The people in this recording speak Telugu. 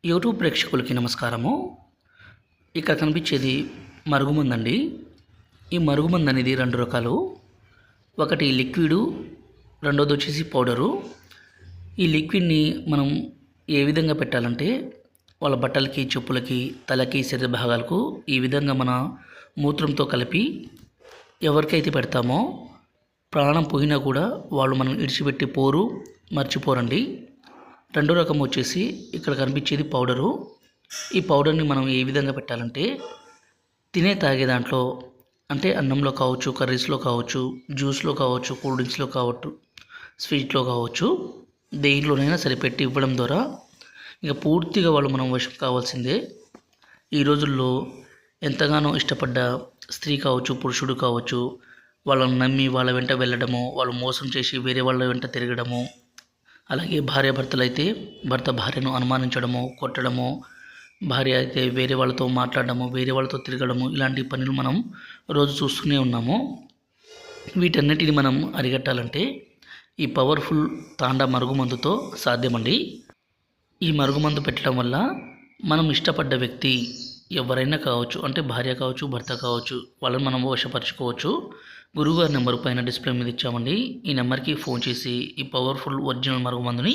యూట్యూబ్ ప్రేక్షకులకి నమస్కారము. ఇక్కడ కనిపించేది మరుగుమందు అండి. ఈ మరుగుమందు అనేది రెండు రకాలు. ఒకటి లిక్విడు, రెండోది వచ్చేసి పౌడరు. ఈ లిక్విడ్ని మనం ఏ విధంగా పెట్టాలంటే వాళ్ళ బట్టలకి, చెప్పులకి, తలకి, శరీర భాగాలకు ఈ విధంగా మన మూత్రంతో కలిపి ఎవరికైతే పెడతామో ప్రాణం పోయినా కూడా వాళ్ళు మనం ఇడిచిపెట్టి పోరు, మర్చిపోరండి. రెండో రకం వచ్చేసి ఇక్కడ కనిపించేది పౌడరు. ఈ పౌడర్ని మనం ఏ విధంగా పెట్టాలంటే తాగే దాంట్లో, అంటే అన్నంలో కావచ్చు, కర్రీస్లో కావచ్చు, జ్యూస్లో కావచ్చు, కూల్ డ్రింక్స్లో కావచ్చు, స్వీట్లో కావచ్చు, దేంట్లోనైనా సరే పెట్టి ఇవ్వడం ద్వారా ఇక పూర్తిగా వాళ్ళు మనం వశం కావాల్సిందే. ఈ రోజుల్లో ఎంతగానో ఇష్టపడ్డ స్త్రీ కావచ్చు, పురుషుడు కావచ్చు, వాళ్ళని నమ్మి వాళ్ళ వెంట వెళ్ళడము, వాళ్ళు మోసం చేసి వేరే వాళ్ళ వెంట తిరగడము, అలాగే భార్యాభర్తలు అయితే భర్త భార్యను అనుమానించడము, కొట్టడము, భార్య అయితే వేరే వాళ్ళతో మాట్లాడడము, వేరే వాళ్ళతో తిరగడము, ఇలాంటి పనులు మనం రోజు చూస్తూనే ఉన్నాము. వీటన్నిటిని మనం అరికట్టాలంటే ఈ పవర్ఫుల్ తాండా మరుగుమందుతో సాధ్యమండి. ఈ మరుగుమందు పెట్టడం వల్ల మనం ఇష్టపడ్డ వ్యక్తి ఎవరైనా కావచ్చు, అంటే భార్య కావచ్చు, భర్త కావచ్చు, వాళ్ళని మనం వశపరచుకోవచ్చు. గురువుగారి నెంబర్ పైన డిస్ప్లే మీద ఇచ్చామండి. ఈ నెంబర్కి ఫోన్ చేసి ఈ పవర్ఫుల్ ఒరిజినల్ మరుగుమందుని